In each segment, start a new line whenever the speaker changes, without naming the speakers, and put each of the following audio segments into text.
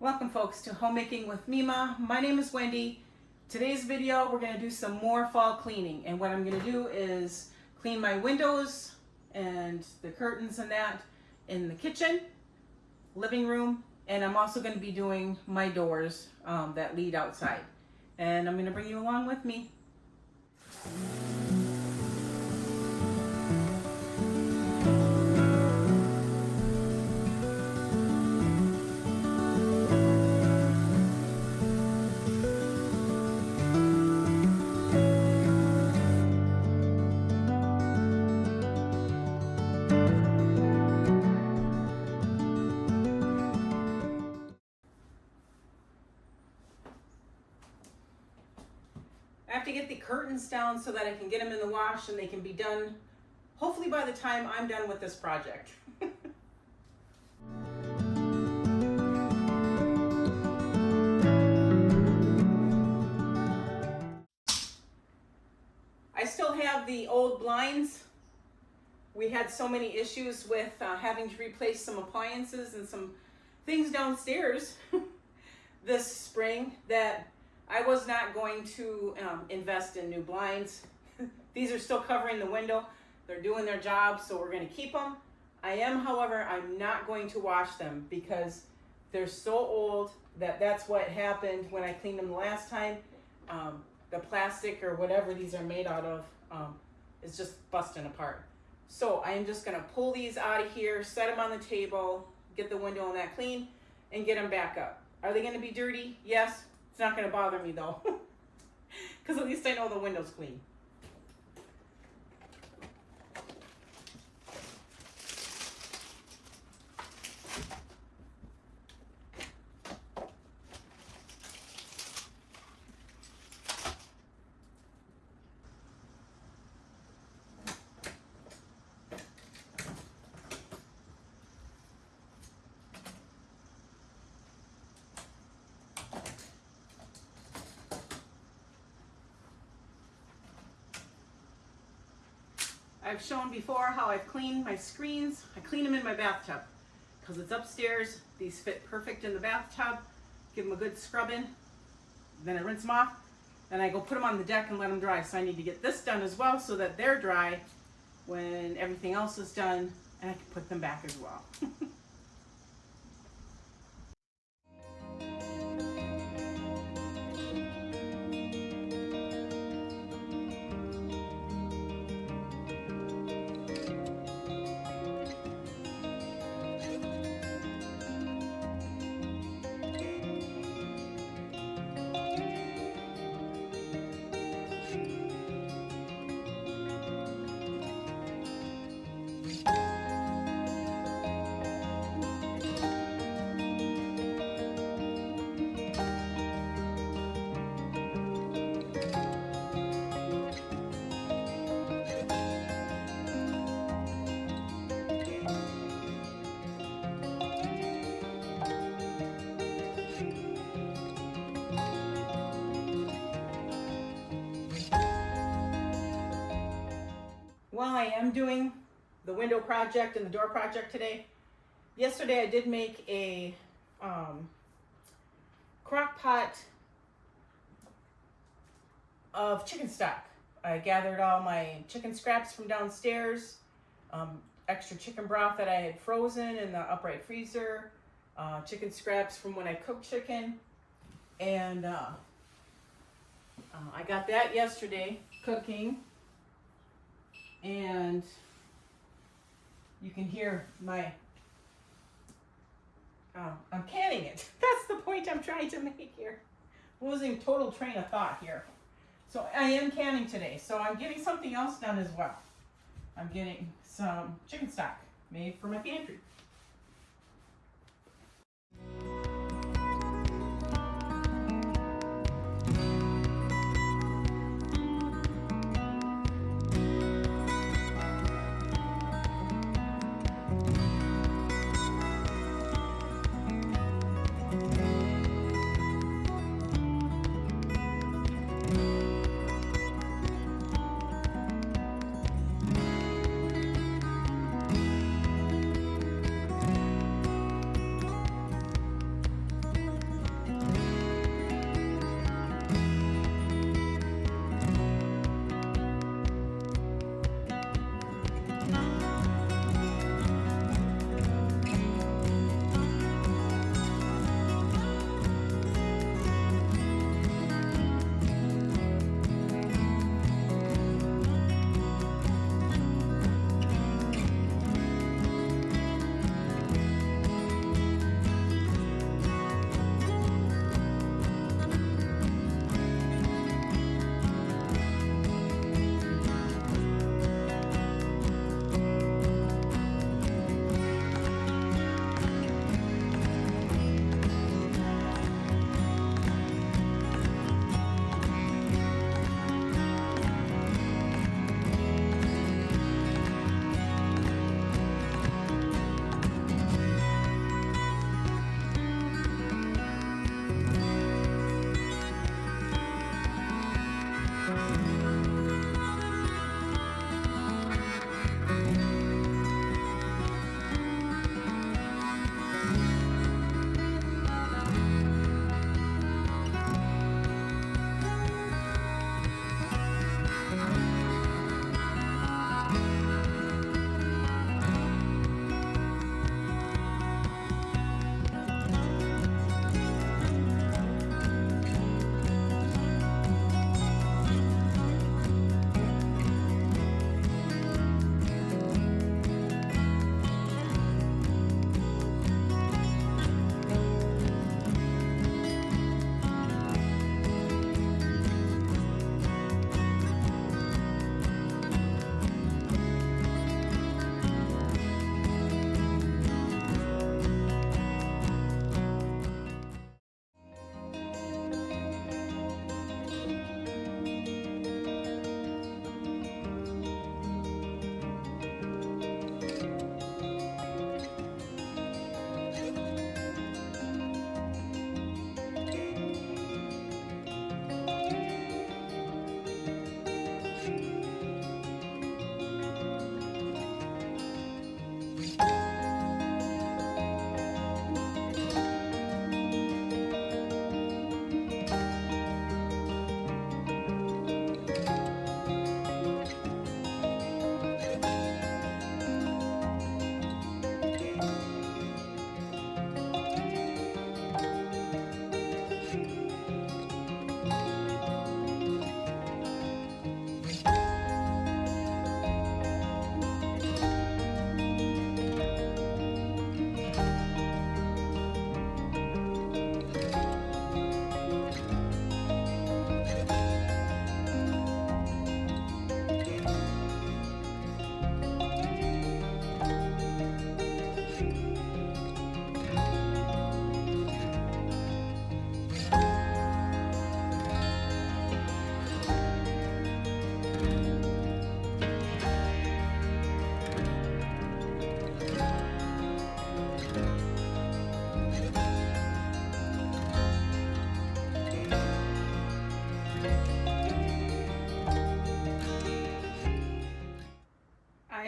Welcome folks to Homemaking with Mima. My name is Wendy. Today's video we're going to do some more fall cleaning, and what I'm going to do is clean my windows and the curtains and that in the kitchen, living room, and I'm also going to be doing my doors that lead outside, and I'm going to bring you along with me. I have to get the curtains down so that I can get them in the wash and they can be done hopefully by the time I'm done with this project. I still have the old blinds. We had so many issues with having to replace some appliances and some things downstairs this spring that I was not going to invest in new blinds. These are still covering the window. They're doing their job, so we're going to keep them. However, I'm not going to wash them because they're so old that's what happened when I cleaned them the last time. The plastic or whatever these are made out of is just busting apart. So I am just going to pull these out of here, set them on the table, get the window and that clean, and get them back up. Are they going to be dirty? Yes. It's not going to bother me though, because at least I know the window's clean. I've shown before how I've cleaned my screens. I clean them in my bathtub because it's upstairs. These fit perfect in the bathtub. Give them a good scrubbing. Then I rinse them off. Then I go put them on the deck and let them dry. So I need to get this done as well so that they're dry when everything else is done, and I can put them back as well. Well, I am doing the window project and the door project today. Yesterday I did make a crock pot of chicken stock. I gathered all my chicken scraps from downstairs, extra chicken broth that I had frozen in the upright freezer, chicken scraps from when I cooked chicken, and I got that yesterday cooking. And you can hear my, I'm canning it. That's the point I'm trying to make here. Losing total train of thought here. So I am canning today. So I'm getting something else done as well. I'm getting some chicken stock made for my pantry.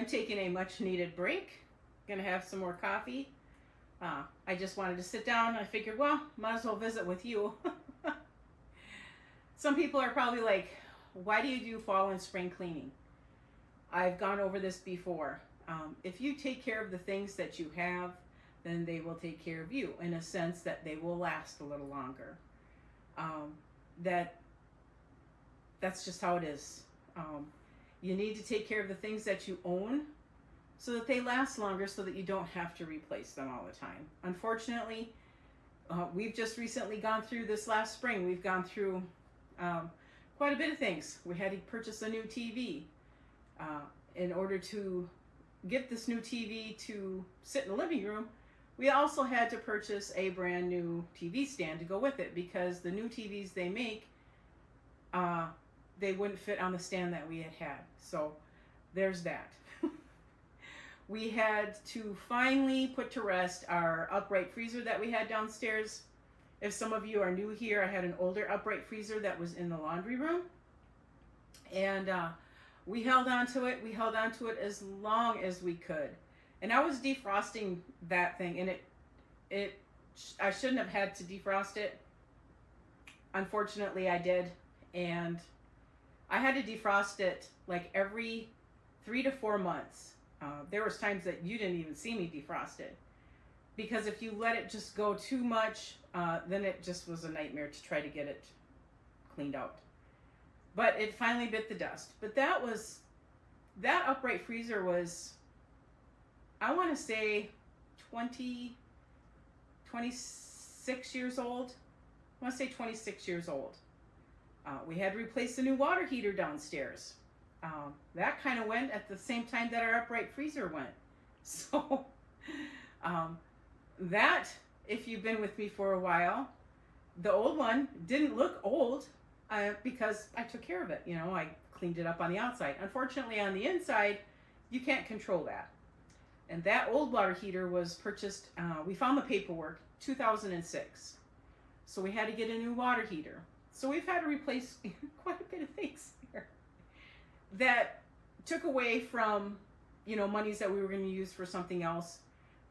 I'm taking a much needed break. Gonna have some more coffee. I just wanted to sit down. I figured, well, might as well visit with you. Some people are probably like, why do you do fall and spring cleaning? I've gone over this before. If you take care of the things that you have, then they will take care of you in a sense that they will last a little longer. That's just how it is. You need to take care of the things that you own so that they last longer, so that you don't have to replace them all the time. Unfortunately, we've just recently gone through this last spring. We've gone through quite a bit of things. We had to purchase a new TV. In order to get this new TV to sit in the living room, we also had to purchase a brand new TV stand to go with it, because the new TVs they make, they wouldn't fit on the stand that we had. So there's that. We had to finally put to rest our upright freezer that we had downstairs. If some of you are new here, I had an older upright freezer that was in the laundry room. And we held on to it. We held on to it as long as we could. And I was defrosting that thing, and I shouldn't have had to defrost it. Unfortunately, I did. And I had to defrost it like every 3 to 4 months. There was times that you didn't even see me defrost it, because if you let it just go too much, then it just was a nightmare to try to get it cleaned out. But it finally bit the dust. But that upright freezer was, I want to say 26 years old. I want to say 26 years old. We had to replace the new water heater downstairs. That kind of went at the same time that our upright freezer went. So that, if you've been with me for a while, the old one didn't look old because I took care of it. You know, I cleaned it up on the outside. Unfortunately, on the inside, you can't control that. And that old water heater was purchased, we found the paperwork, 2006. So we had to get a new water heater. So we've had to replace quite a bit of things here that took away from, monies that we were going to use for something else.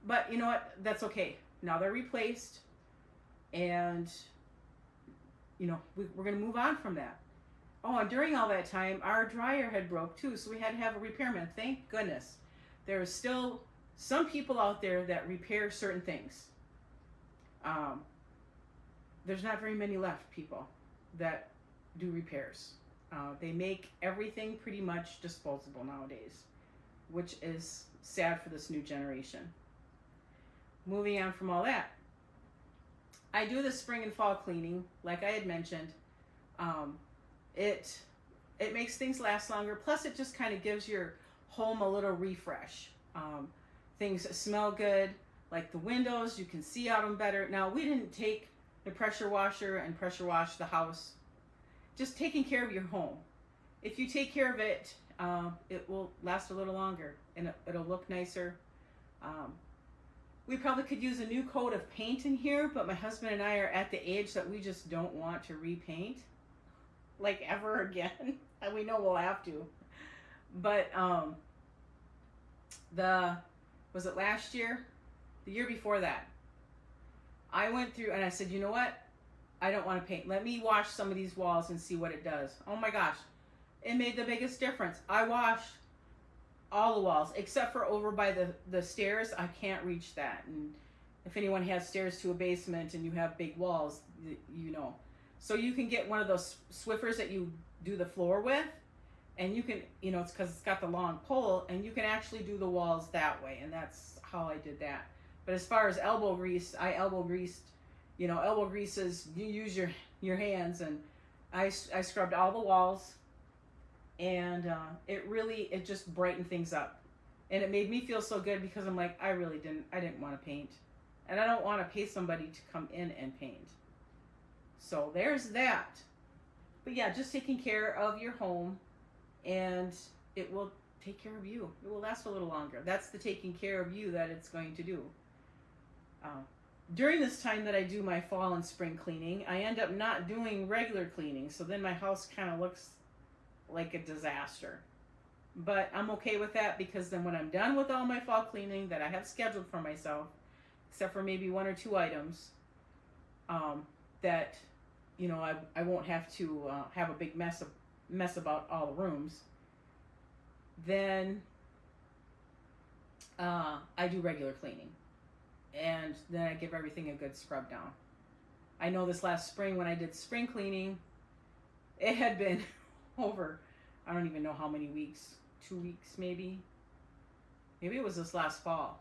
But you know what? That's okay. Now they're replaced, and we're going to move on from that. Oh, and during all that time, our dryer had broke too, so we had to have a repairman. Thank goodness. There are still some people out there that repair certain things. There's not very many left, people that do repairs. They make everything pretty much disposable nowadays, which is sad for this new generation. Moving on from all that, I do the spring and fall cleaning, like I had mentioned. It makes things last longer. Plus, it just kind of gives your home a little refresh. Things smell good, like the windows. You can see out them better. Now, we didn't take the pressure washer and pressure wash the house. Just taking care of your home. If you take care of it, it will last a little longer, and it'll look nicer. We probably could use a new coat of paint in here, but my husband and I are at the age that we just don't want to repaint, like, ever again. And we know we'll have to. But was it last year? The year before that, I went through and I said, you know what? I don't want to paint. Let me wash some of these walls and see what it does. Oh my gosh. It made the biggest difference. I washed all the walls except for over by the stairs. I can't reach that. And if anyone has stairs to a basement and you have big walls, you know. So you can get one of those Swiffers that you do the floor with, and you can, it's because it's got the long pole, and you can actually do the walls that way. And that's how I did that. But as far as elbow grease, I elbow greased. Elbow grease is, you use your hands, and I scrubbed all the walls, and it just brightened things up, and it made me feel so good, because I'm like, I didn't want to paint, and I don't want to pay somebody to come in and paint. So there's that. But yeah, just taking care of your home, and it will take care of you. It will last a little longer. That's the taking care of you that it's going to do. During this time that I do my fall and spring cleaning, I end up not doing regular cleaning, so then my house kind of looks like a disaster. But I'm okay with that because then when I'm done with all my fall cleaning that I have scheduled for myself, except for maybe one or two items, that I won't have to have a big mess about all the rooms. Then I do regular cleaning, and then I give everything a good scrub down. I know this last spring when I did spring cleaning, it had been over, I don't even know how many weeks, 2 weeks maybe. Maybe it was this last fall.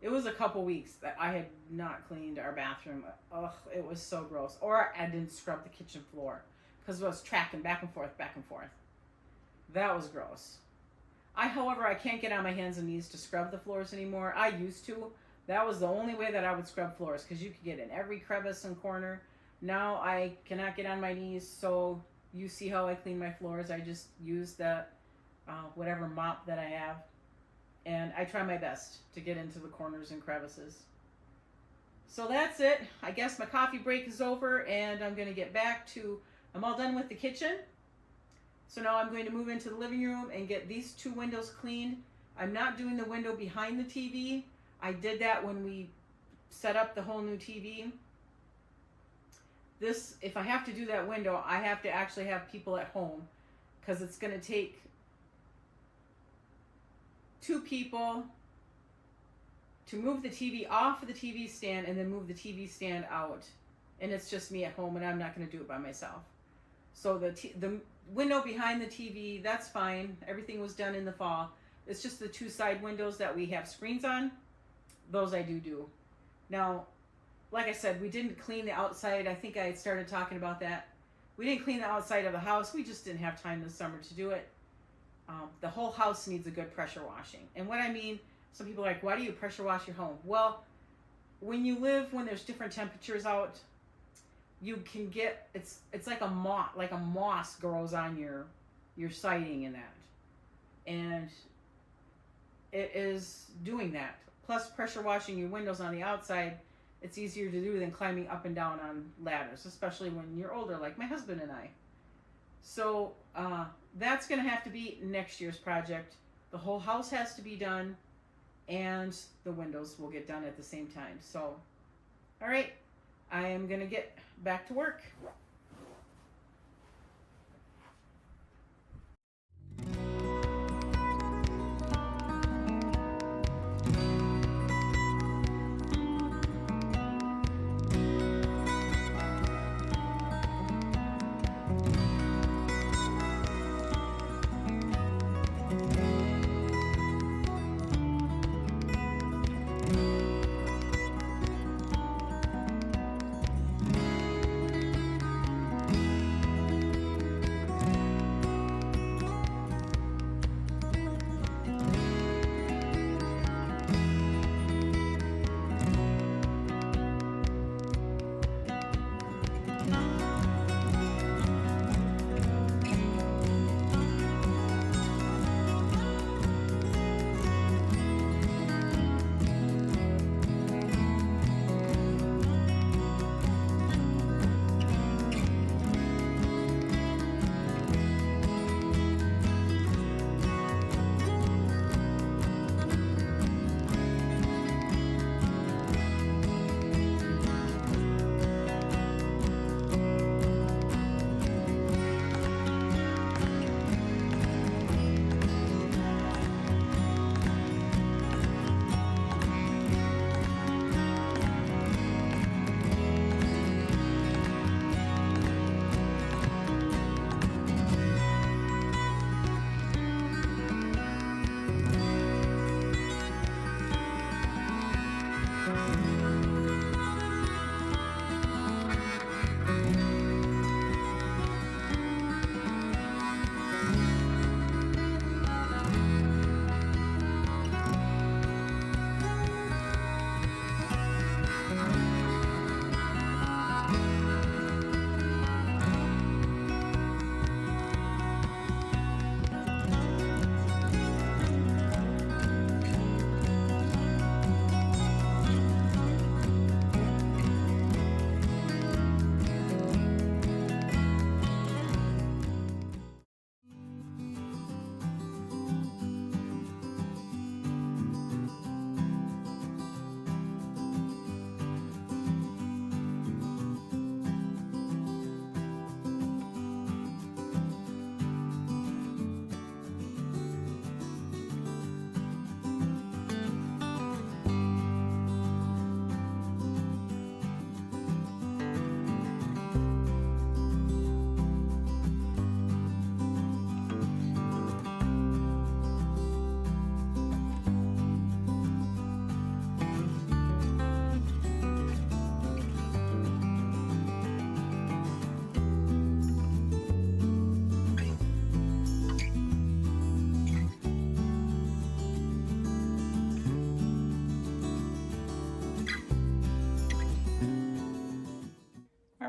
It was a couple weeks that I had not cleaned our bathroom. Ugh, it was so gross. Or I didn't scrub the kitchen floor because it was tracking back and forth, back and forth. That was gross. However, I can't get on my hands and knees to scrub the floors anymore. I used to. That was the only way that I would scrub floors because you could get in every crevice and corner. Now I cannot get on my knees, so you see how I clean my floors. I just use that whatever mop that I have, and I try my best to get into the corners and crevices. So that's it. I guess my coffee break is over, and I'm going to get back to, I'm all done with the kitchen. So now I'm going to move into the living room and get these two windows cleaned. I'm not doing the window behind the TV. I did that when we set up the whole new TV. This, if I have to do that window, I have to actually have people at home because it's going to take 2 people to move the TV off of the TV stand and then move the TV stand out. And it's just me at home, and I'm not going to do it by myself. So the window behind the TV, that's fine. Everything was done in the fall. It's just the 2 side windows that we have screens on. Those I do. Now, like I said, we didn't clean the outside. I think I started talking about that. We didn't clean the outside of the house. We just didn't have time this summer to do it. The whole house needs a good pressure washing. And what I mean, some people are like, why do you pressure wash your home? Well, when there's different temperatures out, you can get, it's like a moss grows on your siding and that. And it is doing that. Plus pressure washing your windows on the outside, it's easier to do than climbing up and down on ladders, especially when you're older, like my husband and I. So that's going to have to be next year's project. The whole house has to be done, and the windows will get done at the same time. So, all right, I am going to get back to work.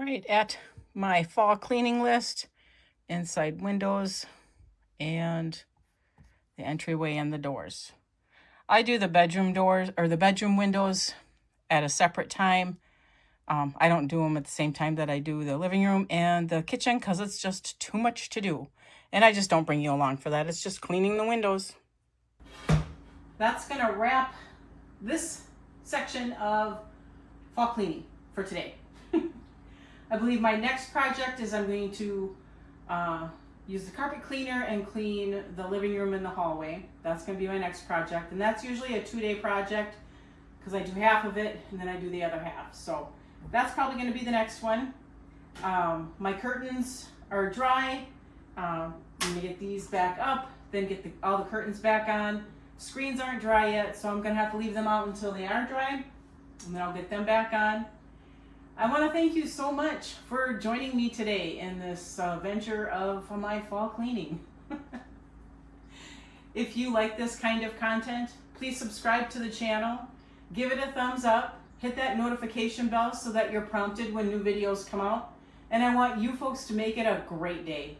All right, at my fall cleaning list, inside windows and the entryway and the doors. I do the bedroom doors or the bedroom windows at a separate time. I don't do them at the same time that I do the living room and the kitchen because it's just too much to do. And I just don't bring you along for that. It's just cleaning the windows. That's going to wrap this section of fall cleaning for today. I believe my next project is I'm going to use the carpet cleaner and clean the living room and the hallway. That's going to be my next project. And that's usually a 2-day project because I do half of it and then I do the other half. So that's probably going to be the next one. My curtains are dry. I'm going to get these back up, then get all the curtains back on. Screens aren't dry yet, so I'm going to have to leave them out until they are dry, and then I'll get them back on. I want to thank you so much for joining me today in this venture of my fall cleaning. If you like this kind of content, please subscribe to the channel, give it a thumbs up, hit that notification bell so that you're prompted when new videos come out, and I want you folks to make it a great day.